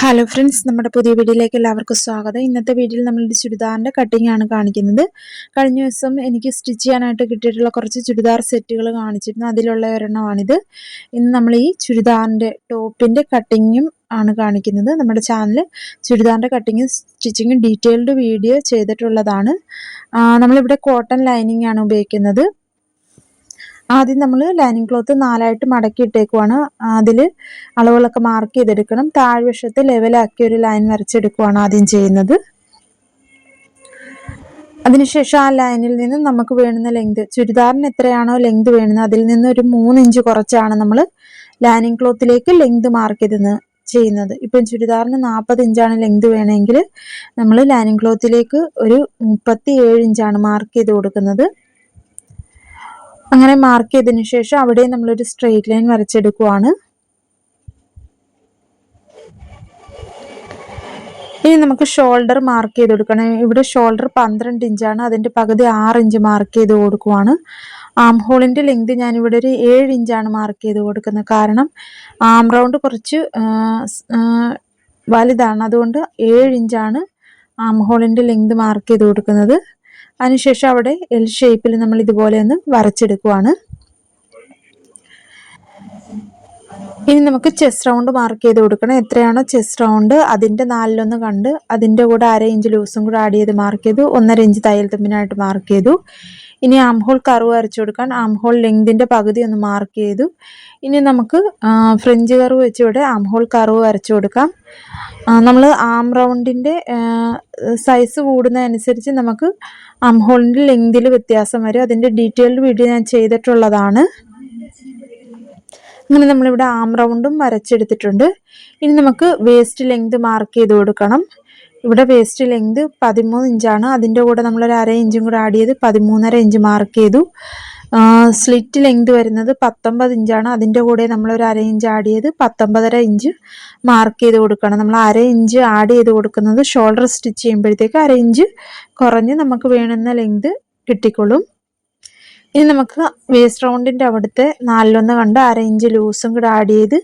Hello friends, നമ്മുടെ പുതിയ വീഡിയോയിലേക്ക് എല്ലാവർക്കും സ്വാഗതം. ഇന്നത്തെ വീഡിയോയിൽ നമ്മളുടെ ചുരിദാറിൻ്റെ കട്ടിംഗ് ആണ് കാണിക്കുന്നത്. കഴിഞ്ഞ ദിവസം എനിക്ക് സ്റ്റിച്ച് ചെയ്യാനായിട്ട് കിട്ടിയിട്ടുള്ള കുറച്ച് ചുരിദാർ സെറ്റുകൾ കാണിച്ചിരുന്നു. അതിലുള്ള ഒരെണ്ണമാണിത്. ഇന്ന് നമ്മൾ ഈ ചുരിദാറിൻ്റെ ടോപ്പിൻ്റെ കട്ടിങ്ങും ആണ് കാണിക്കുന്നത്. നമ്മുടെ ചാനൽ ചുരിദാറിൻ്റെ കട്ടിങ്ങും സ്റ്റിച്ചിങ്ങും ഡീറ്റെയിൽഡ് വീഡിയോ ചെയ്തിട്ടുള്ളതാണ്. നമ്മളിവിടെ കോട്ടൺ ലൈനിങ് ആണ് ഉപയോഗിക്കുന്നത്. ആദ്യം നമ്മൾ ലൈനിങ് ക്ലോത്ത് 4ആയിട്ട് മടക്കി ഇട്ടേക്കുവാണ്. അതിൽ അളവുകളൊക്കെ മാർക്ക് ചെയ്തെടുക്കണം. താഴ്വശത്ത് ലെവലാക്കി ഒരു ലൈൻ വരച്ചെടുക്കുവാണ് ആദ്യം ചെയ്യുന്നത്. അതിനുശേഷം ആ ലൈനിൽ നിന്ന് നമുക്ക് വേണ്ടുന്ന ലെങ്ത്, ചുരിദാറിന് എത്രയാണോ ലെങ്ത് വേണ്ടുന്നത് അതിൽ നിന്ന് ഒരു 3 ഇഞ്ച് കുറച്ചാണ് നമ്മൾ ലൈനിങ് ക്ലോത്തിലേക്ക് ലെങ്ത് മാർക്ക് ചെയ്യുന്നത്. ഇപ്പം ചുരിദാറിന് 40 ഇഞ്ചാണ് ലെങ്ത് വേണമെങ്കിൽ നമ്മൾ ലൈനിങ് ക്ലോത്തിലേക്ക് ഒരു 37 ഇഞ്ചാണ് മാർക്ക് ചെയ്ത് കൊടുക്കുന്നത്. അങ്ങനെ മാർക്ക് ചെയ്തതിനു ശേഷം അവിടെ നമ്മളൊരു സ്ട്രെയിറ്റ് ലൈൻ വരച്ചെടുക്കുവാണ്. ഇനി നമുക്ക് ഷോൾഡർ മാർക്ക് ചെയ്ത് കൊടുക്കണം. ഇവിടെ ഷോൾഡർ 12 ഇഞ്ചാണ്, അതിൻ്റെ പകുതി 6 ഇഞ്ച് മാർക്ക് ചെയ്ത് കൊടുക്കുവാണ്. ആം ഹോളിൻ്റെ ലെങ്ത് ഞാനിവിടെ ഒരു 7 ഇഞ്ചാണ് മാർക്ക് ചെയ്ത് കൊടുക്കുന്നത്. കാരണം ആം റൗണ്ട് കുറച്ച് വലുതാണ്, അതുകൊണ്ട് 7 ഇഞ്ചാണ് ആം ഹോളിൻ്റെ ലെങ്ത് മാർക്ക് ചെയ്ത് കൊടുക്കുന്നത്. അതിനുശേഷം അവിടെ എൽ ഷേപ്പിൽ നമ്മൾ ഇതുപോലെ ഒന്ന് വരച്ചെടുക്കുവാണ്. ഇനി നമുക്ക് ചെസ്റ്റ് റൗണ്ട് മാർക്ക് ചെയ്ത് കൊടുക്കണം. എത്രയാണോ ചെസ്റ്റ് റൗണ്ട് അതിൻ്റെ 4/1 കണ്ട് അതിൻ്റെ കൂടെ 1/2 ഇഞ്ച് ലൂസും കൂടെ ആഡ് ചെയ്ത് മാർക്ക് ചെയ്തു. 1.5 ഇഞ്ച് തയ്യൽ തുമ്പിനായിട്ട് മാർക്ക് ചെയ്തു. ഇനി ആം ഹോൾ കർവ് വരച്ചു കൊടുക്കാൻ ആം ഹോൾ ലെങ്തിൻ്റെ പകുതി ഒന്ന് മാർക്ക് ചെയ്തു. ഇനി നമുക്ക് ഫ്രഞ്ച് കർവ് വെച്ച് ഇവിടെ ആം ഹോൾ കർവ് വരച്ചു കൊടുക്കാം. നമ്മൾ ആം റൗണ്ടിൻ്റെ സൈസ് കൂടുന്നതനുസരിച്ച് നമുക്ക് ആം ഹോളിൻ്റെ ലെങ്തിൽ വ്യത്യാസം വരും. അതിൻ്റെ ഡീറ്റെയിൽഡ് വീഡിയോ ഞാൻ ചെയ്തിട്ടുള്ളതാണ്. അങ്ങനെ നമ്മളിവിടെ ആം റൗണ്ടും വരച്ചെടുത്തിട്ടുണ്ട്. ഇനി നമുക്ക് വേസ്റ്റ് ലെങ്ത് മാർക്ക് ചെയ്ത് കൊടുക്കണം. ഇവിടെ വേസ്റ്റ് ലെങ്ത് 13 ഇഞ്ചാണ്. അതിൻ്റെ കൂടെ നമ്മളൊരു 1/2 ഇഞ്ചും കൂടെ ആഡ് ചെയ്ത് 13.5 ഇഞ്ച് മാർക്ക് ചെയ്തു. സ്ലിറ്റ് ലെങ്ത് വരുന്നത് 19 ഇഞ്ചാണ്. അതിൻ്റെ കൂടെ നമ്മളൊരു 1/2 ഇഞ്ച് ആഡ് ചെയ്ത് 19.5 ഇഞ്ച് മാർക്ക് ചെയ്ത് കൊടുക്കണം. നമ്മൾ 1/2 ഇഞ്ച് ആഡ് ചെയ്ത് കൊടുക്കുന്നത് ഷോൾഡർ സ്റ്റിച്ച് ചെയ്യുമ്പോഴത്തേക്ക് 1/2 ഇഞ്ച് കുറഞ്ഞ് നമുക്ക് വേണ്ടുന്ന ലെങ്ത് കിട്ടിക്കൊള്ളും. ഇനി നമുക്ക് വേസ്റ്റ് റൗണ്ടിൻ്റെ അവിടുത്തെ 4/1 കണ്ട് 1/2 ഇഞ്ച് ലൂസും കൂടെ ആഡ് ചെയ്ത്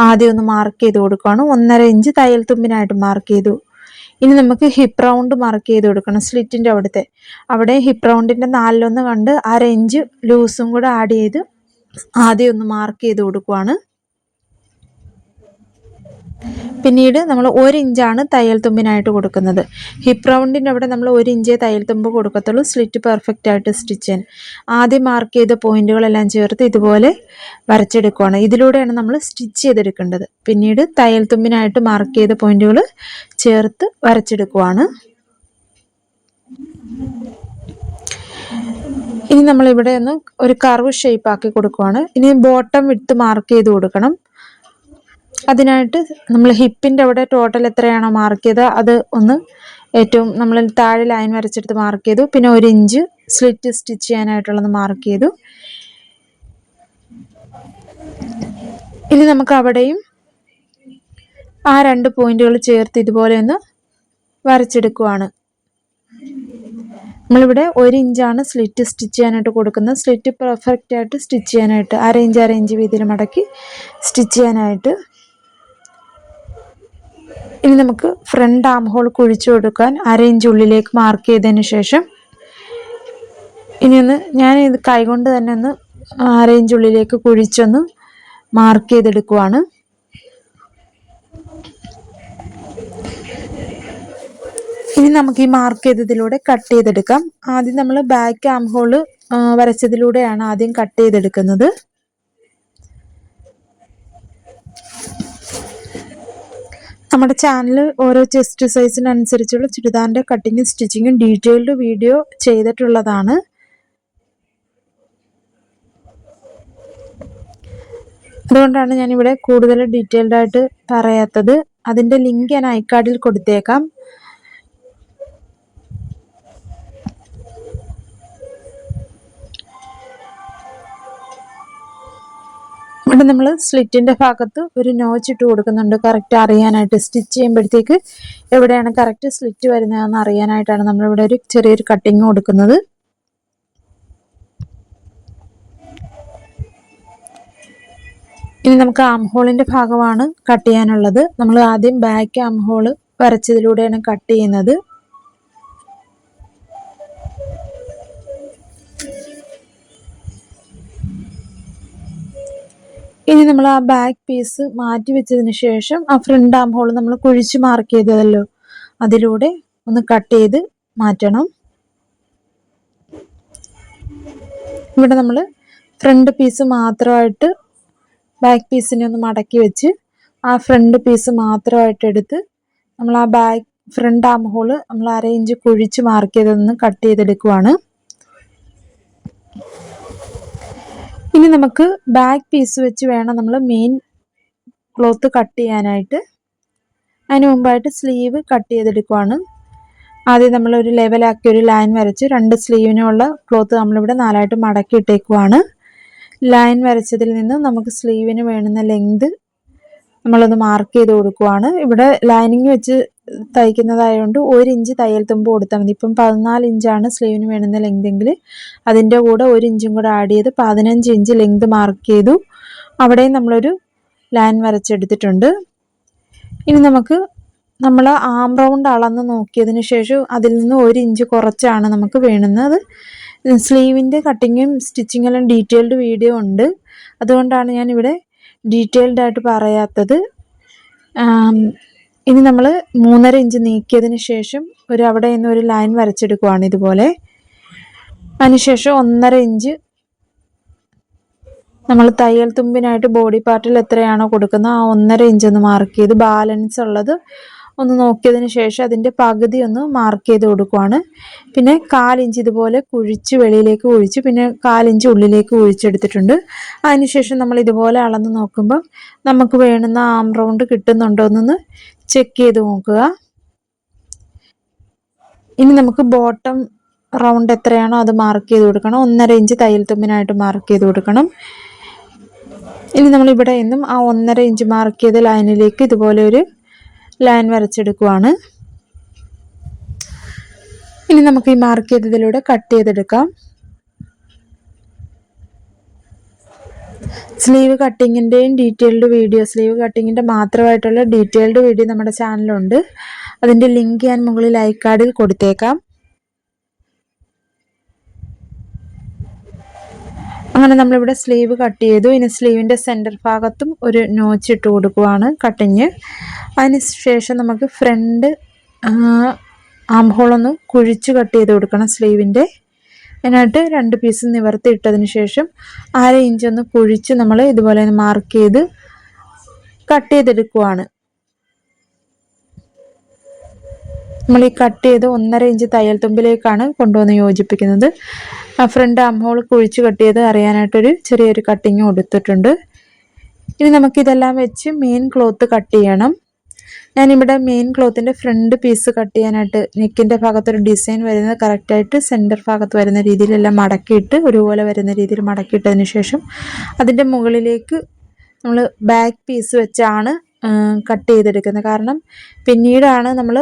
ആദ്യം ഒന്ന് മാർക്ക് ചെയ്ത് കൊടുക്കുകയാണ്. 1.5 ഇഞ്ച് തയ്യൽ തുമ്പിനായിട്ട് മാർക്ക് ചെയ്തു. ഇനി നമുക്ക് ഹിപ്പ് റൗണ്ട് മാർക്ക് ചെയ്ത് കൊടുക്കണം. സ്ലിറ്റിൻ്റെ അവിടെ ഹിപ്പ് റൗണ്ടിൻ്റെ 4/1 കണ്ട് 1/2 ഇഞ്ച് ലൂസും കൂടെ ആഡ് ചെയ്ത് ആദ്യം ഒന്ന് മാർക്ക് ചെയ്ത് കൊടുക്കുകയാണ്. പിന്നീട് നമ്മൾ 1 ഇഞ്ചാണ് തയ്യൽ തുമ്പിനായിട്ട് കൊടുക്കുന്നത്. ഹിപ്പ് റൗണ്ടിൻ്റെ അവിടെ നമ്മൾ 1 ഇഞ്ചേ തയ്യൽ തുമ്പ് കൊടുക്കത്തുള്ളൂ, സ്ലിറ്റ് പെർഫെക്റ്റ് ആയിട്ട് സ്റ്റിച്ച് ചെയ്യാൻ. ആദ്യം മാർക്ക് ചെയ്ത പോയിന്റുകളെല്ലാം ചേർത്ത് ഇതുപോലെ വരച്ചെടുക്കുകയാണ്. ഇതിലൂടെയാണ് നമ്മൾ സ്റ്റിച്ച് ചെയ്തെടുക്കേണ്ടത്. പിന്നീട് തയ്യൽ തുമ്പിനായിട്ട് മാർക്ക് ചെയ്ത പോയിന്റുകൾ ചേർത്ത് വരച്ചെടുക്കുകയാണ്. ഇനി നമ്മളിവിടെ ഒന്ന് ഒരു കർവ് ഷേപ്പ് ആക്കി കൊടുക്കുകയാണ്. ഇനി ബോട്ടം വിഡ്ത്ത് മാർക്ക് ചെയ്ത് കൊടുക്കണം. അതിനായിട്ട് നമ്മൾ ഹിപ്പിൻ്റെ അവിടെ ടോട്ടൽ എത്രയാണോ മാർക്ക് ചെയ്തത് അത് ഒന്ന് ഏറ്റവും നമ്മൾ താഴെ ലൈൻ വരച്ചെടുത്ത് മാർക്ക് ചെയ്തു. പിന്നെ 1 ഇഞ്ച് സ്ലിറ്റ് സ്റ്റിച്ച് ചെയ്യാനായിട്ടുള്ളത് മാർക്ക് ചെയ്തു. ഇനി നമുക്ക് അവിടെയും ആ 2 പോയിന്റുകൾ ചേർത്ത് ഇതുപോലെ ഒന്ന് വരച്ചെടുക്കുവാണ്. നമ്മളിവിടെ 1 ഇഞ്ചാണ് സ്ലിറ്റ് സ്റ്റിച്ച് ചെയ്യാനായിട്ട് കൊടുക്കുന്നത്. സ്ലിറ്റ് പെർഫെക്റ്റ് ആയിട്ട് സ്റ്റിച്ച് ചെയ്യാനായിട്ട് 1/2 ഇഞ്ച് വീതിയിൽ മടക്കി സ്റ്റിച്ച് ചെയ്യാനായിട്ട്. ഇനി നമുക്ക് ഫ്രണ്ട് ആം ഹോൾ കുഴിച്ചു കൊടുക്കാൻ 1/2 ഇഞ്ച് ഉള്ളിലേക്ക് മാർക്ക് ചെയ്തതിന് ശേഷം ഞാൻ ഇത് കൈകൊണ്ട് തന്നെ ഒന്ന് 1/2 ഇഞ്ച് ഉള്ളിലേക്ക് കുഴിച്ചൊന്ന് മാർക്ക് ചെയ്തെടുക്കുവാണ്. ഇനി നമുക്ക് ഈ മാർക്ക് ചെയ്തതിലൂടെ കട്ട് ചെയ്തെടുക്കാം. ആദ്യം നമ്മൾ ബാക്ക് ആം ഹോൾ വരച്ചതിലൂടെയാണ് ആദ്യം കട്ട് ചെയ്തെടുക്കുന്നത്. നമ്മുടെ ചാനൽ ഓരോ ചെസ്റ്റ് സൈസിനനുസരിച്ചുള്ള ചുരിദാറിൻ്റെ കട്ടിങ്ങും സ്റ്റിച്ചിങ്ങും ഡീറ്റെയിൽഡ് വീഡിയോ ചെയ്തിട്ടുള്ളതാണ്. അതുകൊണ്ടാണ് ഞാനിവിടെ കൂടുതൽ ഡീറ്റെയിൽഡ് ആയിട്ട് പറയാത്തത്. അതിൻ്റെ ലിങ്ക് ഞാൻ ഐക്കാർഡിൽ കൊടുത്തേക്കാം. ഇവിടെ നമ്മൾ സ്ലിറ്റിൻ്റെ ഭാഗത്ത് ഒരു നോച്ച് ഇട്ട് കൊടുക്കുന്നുണ്ട്, കറക്റ്റ് അറിയാനായിട്ട്. സ്റ്റിച്ച് ചെയ്യുമ്പോഴത്തേക്ക് എവിടെയാണ് കറക്റ്റ് സ്ലിറ്റ് വരുന്നതെന്ന് അറിയാനായിട്ടാണ് നമ്മളിവിടെ ഒരു ചെറിയൊരു കട്ടിങ് കൊടുക്കുന്നത്. ഇനി നമുക്ക് ആം ഹോളിൻ്റെ ഭാഗമാണ് കട്ട് ചെയ്യാനുള്ളത്. നമ്മൾ ആദ്യം ബാക്ക് ആം ഹോള് വരച്ചതിലൂടെയാണ് കട്ട് ചെയ്യുന്നത്. ഇനി നമ്മൾ ആ ബാക്ക് പീസ് മാറ്റി വെച്ചതിന് ശേഷം ആ ഫ്രണ്ട് ആം ഹോൾ നമ്മൾ കുഴിച്ച് മാർക്ക് ചെയ്തതല്ലോ, അതിലൂടെ ഒന്ന് കട്ട് ചെയ്ത് മാറ്റണം. ഇവിടെ നമ്മൾ ഫ്രണ്ട് പീസ് മാത്രമായിട്ട് ബാക്ക് പീസിനെ ഒന്ന് മടക്കി വെച്ച് ആ ഫ്രണ്ട് പീസ് മാത്രമായിട്ട് എടുത്ത് നമ്മൾ ആ ബാക്ക് ഫ്രണ്ട് ആം ഹോള് നമ്മൾ 1/2 ഇഞ്ച് കുഴിച്ച് മാർക്ക് ചെയ്തൊന്ന് കട്ട് ചെയ്തെടുക്കുവാണ്. ഇനി നമുക്ക് ബാക്ക് പീസ് വെച്ച് വേണം നമ്മൾ മെയിൻ ക്ലോത്ത് കട്ട് ചെയ്യാനായിട്ട്. അതിന് മുമ്പായിട്ട് സ്ലീവ് കട്ട് ചെയ്തെടുക്കുവാണ്. ആദ്യം നമ്മളൊരു ലെവലാക്കി ഒരു ലൈൻ വരച്ച് 2 സ്ലീവിനുള്ള ക്ലോത്ത് നമ്മളിവിടെ 4ആയിട്ട് മടക്കി ഇട്ടേക്കുവാണ്. ലൈൻ വരച്ചതിൽ നിന്ന് നമുക്ക് സ്ലീവിന് വേണ്ടുന്ന ലെങ്ത് നമ്മളൊന്ന് മാർക്ക് ചെയ്ത് കൊടുക്കുവാണ്. ഇവിടെ ലൈനിങ് വെച്ച് തയ്ക്കുന്നതായതുകൊണ്ട് 1 ഇഞ്ച് തയ്യൽ തുമ്പ് കൊടുത്താൽ മതി. ഇപ്പം 14 ഇഞ്ചാണ് സ്ലീവിന് വേണ്ടുന്ന ലെങ്ത് എങ്കിൽ അതിൻ്റെ കൂടെ 1 ഇഞ്ചും കൂടെ ആഡ് ചെയ്ത് 15 ഇഞ്ച് ലെങ്ത് മാർക്ക് ചെയ്തു. അവിടെയും നമ്മളൊരു ലൈൻ വരച്ചെടുത്തിട്ടുണ്ട്. ഇനി നമ്മൾ ആം റൗണ്ട് അളന്ന് നോക്കിയതിന് ശേഷം അതിൽ നിന്ന് 1 ഇഞ്ച് കുറച്ചാണ് നമുക്ക് വേണ്ടുന്നത്. സ്ലീവിൻ്റെ കട്ടിങ്ങും സ്റ്റിച്ചിങ്ങെല്ലാം ഡീറ്റെയിൽഡ് വീഡിയോ ഉണ്ട്, അതുകൊണ്ടാണ് ഞാനിവിടെ ഡീറ്റെയിൽഡ് ആയിട്ട് പറയാത്തത്. ഇനി നമ്മൾ 3.5 ഇഞ്ച് നീക്കിയതിന് ശേഷം അവിടെ നിന്ന് ഒരു ലൈൻ വരച്ചെടുക്കുവാണ് ഇതുപോലെ. അതിനുശേഷം 1.5 ഇഞ്ച് നമ്മൾ തയ്യൽ തുമ്പിനായിട്ട് ബോഡി പാർട്ടിൽ എത്രയാണോ കൊടുക്കുന്നത് ആ 1.5 ഇഞ്ച് ഒന്ന് മാർക്ക് ചെയ്ത് ബാലൻസ് ഉള്ളത് ഒന്ന് നോക്കിയതിന് ശേഷം അതിൻ്റെ പകുതി ഒന്ന് മാർക്ക് ചെയ്ത് കൊടുക്കുവാണ്. പിന്നെ 1/4 ഇഞ്ച് ഇതുപോലെ കുഴിച്ച് വെളിയിലേക്ക് കുഴിച്ച് പിന്നെ 1/4 ഇഞ്ച് ഉള്ളിലേക്ക് കുഴിച്ചെടുത്തിട്ടുണ്ട്. അതിനുശേഷം നമ്മൾ ഇതുപോലെ അളന്ന് നോക്കുമ്പോൾ നമുക്ക് വേണ്ടുന്ന ആം റൗണ്ട് കിട്ടുന്നുണ്ടോ എന്നൊന്ന് ചെക്ക് ചെയ്ത് നോക്കുക. ഇനി നമുക്ക് ബോട്ടം റൗണ്ട് എത്രയാണോ അത് മാർക്ക് ചെയ്ത് കൊടുക്കണം. 1.5 ഇഞ്ച് തയ്യൽ തുമ്പിനായിട്ട് മാർക്ക് ചെയ്ത് കൊടുക്കണം. ഇനി നമ്മളിവിടെ നിന്നും ആ 1.5 ഇഞ്ച് മാർക്ക് ചെയ്ത ലൈനിലേക്ക് ഇതുപോലെ ഒരു ലൈൻ വരച്ചെടുക്കുവാണ്. ഇനി നമുക്ക് ഈ മാർക്ക് ചെയ്തതിലൂടെ കട്ട് ചെയ്തെടുക്കാം. സ്ലീവ് കട്ടിങ്ങിൻ്റെയും ഡീറ്റെയിൽഡ് വീഡിയോ, സ്ലീവ് കട്ടിങ്ങിൻ്റെ മാത്രമായിട്ടുള്ള ഡീറ്റെയിൽഡ് വീഡിയോ നമ്മുടെ ചാനലുണ്ട്. അതിൻ്റെ ലിങ്ക് ഞാൻ മുകളിൽ ഐ കാർഡിൽ കൊടുത്തേക്കാം. അങ്ങനെ നമ്മളിവിടെ സ്ലീവ് കട്ട് ചെയ്തു. ഇനി സ്ലീവിൻ്റെ സെൻറ്റർ ഭാഗത്തും ഒരു നോച്ച് ഇട്ട് കൊടുക്കുവാണ് കട്ടിങ്. അതിന് ശേഷം നമുക്ക് ഫ്രണ്ട് ആം ഹോളൊന്ന് കുഴിച്ച് കട്ട് ചെയ്ത് കൊടുക്കണം സ്ലീവിൻ്റെ. അതിനായിട്ട് 2 പീസ് നിവർത്തി ഇട്ടതിന് ശേഷം 1/2 ഇഞ്ച് ഒന്ന് കുഴിച്ച് നമ്മൾ ഇതുപോലെ മാർക്ക് ചെയ്ത് കട്ട് ചെയ്തെടുക്കുവാണ്. നമ്മൾ ഈ കട്ട് ചെയ്ത് 1.5 ഇഞ്ച് തയ്യൽ തുമ്പിലേക്കാണ് കൊണ്ടുവന്ന് യോജിപ്പിക്കുന്നത്. ഫ്രണ്ട് ആം ഹോൾ കുഴിച്ച് കട്ട് ചെയ്ത് അറിയാനായിട്ടൊരു ചെറിയൊരു കട്ടിങ് കൊടുത്തിട്ടുണ്ട്. ഇനി നമുക്കിതെല്ലാം വെച്ച് മെയിൻ ക്ലോത്ത് കട്ട് ചെയ്യണം. ഞാനിവിടെ മെയിൻ ക്ലോത്തിൻ്റെ ഫ്രണ്ട് പീസ് കട്ട് ചെയ്യാനായിട്ട് നെക്കിൻ്റെ ഭാഗത്തൊരു ഡിസൈൻ വരുന്നത് കറക്റ്റായിട്ട് സെൻറ്റർ ഭാഗത്ത് വരുന്ന രീതിയിലെല്ലാം മടക്കിയിട്ട് ഒരുപോലെ വരുന്ന രീതിയിൽ മടക്കിയിട്ടതിന് ശേഷം അതിൻ്റെ മുകളിലേക്ക് നമ്മൾ ബാക്ക് പീസ് വെച്ചാണ് കട്ട് ചെയ്തെടുക്കുന്നത്. കാരണം പിന്നീടാണ് നമ്മൾ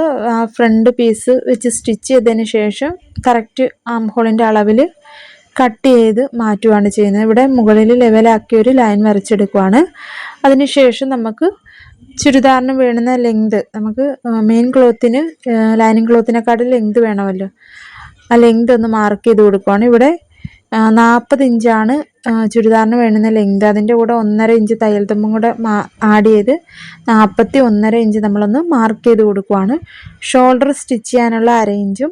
ഫ്രണ്ട് പീസ് വെച്ച് സ്റ്റിച്ച് ചെയ്തതിന് ശേഷം കറക്റ്റ് ആം ഹോളിൻ്റെ അളവിൽ കട്ട് ചെയ്ത് മാറ്റുകയാണ് ചെയ്യുന്നത്. ഇവിടെ മുകളിൽ ലെവലാക്കി ഒരു ലൈൻ വരച്ചെടുക്കുവാണ്. അതിനുശേഷം നമുക്ക് ചുരിദാറിന് വേണ്ടുന്ന ലെങ്ത്, നമുക്ക് മെയിൻ ക്ലോത്തിന് ലൈനിങ് ക്ലോത്തിനെക്കാട്ടും ലെങ്ത് വേണമല്ലോ, ആ ലെങ്ത് ഒന്ന് മാർക്ക് ചെയ്ത് കൊടുക്കുവാണ്. ഇവിടെ 40 ഇഞ്ചാണ് ചുരിദാറിന് വേണ്ടുന്ന ലെങ്ത്. അതിൻ്റെ കൂടെ 1.5 ഇഞ്ച് തയ്യൽ തുമ്പും കൂടെ ആഡ് ചെയ്ത് 41.5 ഇഞ്ച് നമ്മളൊന്ന് മാർക്ക് ചെയ്ത് കൊടുക്കുവാണ്. ഷോൾഡർ സ്റ്റിച്ച് ചെയ്യാനുള്ള 1/2 ഇഞ്ചും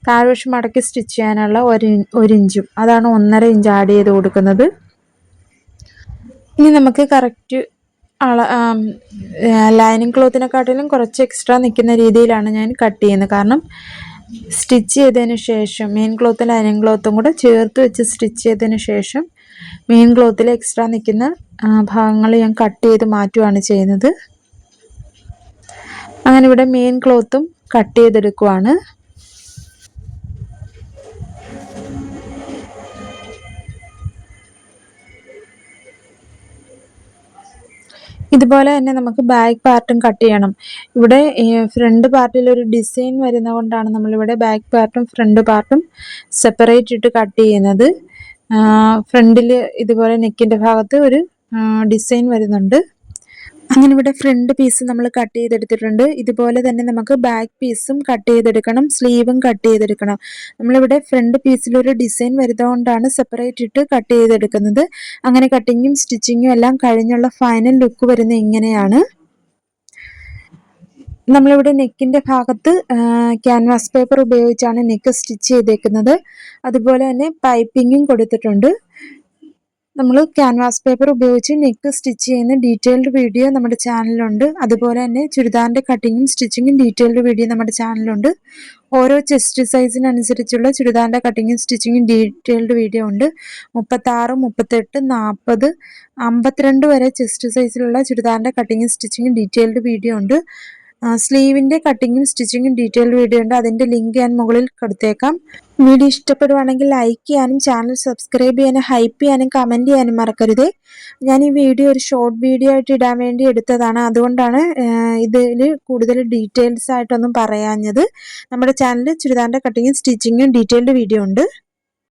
താഴ്വശം മടക്കി സ്റ്റിച്ച് ചെയ്യാനുള്ള 1 ഇഞ്ചും, അതാണ് 1.5 ഇഞ്ച് ആഡ് ചെയ്ത് കൊടുക്കുന്നത്. ഇനി നമുക്ക് കറക്റ്റ് ലൈനിങ് ക്ലോത്തിനെക്കാട്ടിലും കുറച്ച് എക്സ്ട്രാ നിൽക്കുന്ന രീതിയിലാണ് ഞാൻ കട്ട് ചെയ്യുന്നത്. കാരണം സ്റ്റിച്ച് ചെയ്തതിന് ശേഷം മെയിൻ ക്ലോത്തും ലൈനിങ് ക്ലോത്തും കൂടെ ചേർത്ത് വെച്ച് സ്റ്റിച്ച് ചെയ്തതിന് ശേഷം മെയിൻ ക്ലോത്തിൽ എക്സ്ട്രാ നിൽക്കുന്ന ഭാഗങ്ങൾ ഞാൻ കട്ട് ചെയ്ത് മാറ്റുകയാണ് ചെയ്യുന്നത്. അങ്ങനെ ഇവിടെ മെയിൻ ക്ലോത്തും കട്ട് ചെയ്തെടുക്കുവാണ്. ഇതുപോലെ തന്നെ നമുക്ക് ബാക്ക് പാർട്ടും കട്ട് ചെയ്യണം. ഇവിടെ ഫ്രണ്ട് പാർട്ടിൽ ഒരു ഡിസൈൻ വരുന്നത് കൊണ്ടാണ് നമ്മളിവിടെ ബാക്ക് പാർട്ടും ഫ്രണ്ട് പാർട്ടും സെപ്പറേറ്റ് ഇട്ട് കട്ട് ചെയ്യുന്നത്. ഫ്രണ്ടിൽ ഇതുപോലെ നെക്കിൻ്റെ ഭാഗത്ത് ഒരു ഡിസൈൻ വരുന്നുണ്ട്. അങ്ങനെ ഇവിടെ ഫ്രണ്ട് പീസ് നമ്മൾ കട്ട് ചെയ്തെടുത്തിട്ടുണ്ട്. ഇതുപോലെ തന്നെ നമുക്ക് ബാക്ക് പീസും കട്ട് ചെയ്തെടുക്കണം, സ്ലീവും കട്ട് ചെയ്തെടുക്കണം. നമ്മളിവിടെ ഫ്രണ്ട് പീസിലൊരു ഡിസൈൻ വരുന്നതുകൊണ്ടാണ് സെപ്പറേറ്റ് ഇട്ട് കട്ട് ചെയ്തെടുക്കുന്നത്. അങ്ങനെ കട്ടിങ്ങും സ്റ്റിച്ചിങ്ങും എല്ലാം കഴിഞ്ഞുള്ള ഫൈനൽ ലുക്ക് വരുന്നത് ഇങ്ങനെയാണ്. നമ്മളിവിടെ നെക്കിൻ്റെ ഭാഗത്ത് ക്യാൻവാസ് പേപ്പർ ഉപയോഗിച്ചാണ് നെക്ക് സ്റ്റിച്ച് ചെയ്തേക്കുന്നത്. അതുപോലെ തന്നെ പൈപ്പിങ്ങും കൊടുത്തിട്ടുണ്ട്. നമ്മൾ ക്യാൻവാസ് പേപ്പർ ഉപയോഗിച്ച് നെക്ക് സ്റ്റിച്ച് ചെയ്യുന്ന ഡീറ്റെയിൽഡ് വീഡിയോ നമ്മുടെ ചാനലിലുണ്ട്. അതുപോലെ തന്നെ ചുരിദാറിൻ്റെ കട്ടിങ്ങും സ്റ്റിച്ചിങ്ങും ഡീറ്റെയിൽഡ് വീഡിയോ നമ്മുടെ ചാനലിലുണ്ട്. ഓരോ ചെസ്റ്റ് സൈസിനനുസരിച്ചുള്ള ചുരിദാറിൻ്റെ കട്ടിങ്ങും സ്റ്റിച്ചിങ്ങും ഡീറ്റെയിൽഡ് വീഡിയോ ഉണ്ട്. 36, 38, 40, 52 വരെ ചെസ്റ്റ് സൈസിലുള്ള ചുരിദാറിൻ്റെ കട്ടിങ്ങും സ്റ്റിച്ചിങ്ങും ഡീറ്റെയിൽഡ് വീഡിയോ ഉണ്ട്. സ്ലീവിൻ്റെ കട്ടിങ്ങും സ്റ്റിച്ചിങ്ങും ഡീറ്റെയിൽഡ് വീഡിയോ ഉണ്ട്. അതിൻ്റെ ലിങ്ക് ഞാൻ മുകളിൽ കൊടുത്തേക്കാം. വീഡിയോ ഇഷ്ടപ്പെടുവാണെങ്കിൽ ലൈക്ക് ചെയ്യാനും ചാനൽ സബ്സ്ക്രൈബ് ചെയ്യാനും ഹൈപ്പ് ചെയ്യാനും കമൻറ്റ് ചെയ്യാനും മറക്കരുത്. ഞാൻ ഈ വീഡിയോ ഒരു ഷോർട്ട് വീഡിയോ ആയിട്ട് ഇടാൻ വേണ്ടി എടുത്തതാണ്. അതുകൊണ്ടാണ് ഇതിൽ കൂടുതൽ ഡീറ്റെയിൽസ് ആയിട്ടൊന്നും പറയാഞ്ഞത്. നമ്മുടെ ചാനലിൽ ചുരിദാറിൻ്റെ കട്ടിങ്ങും സ്റ്റിച്ചിങ്ങും ഡീറ്റെയിൽഡ് വീഡിയോ ഉണ്ട്.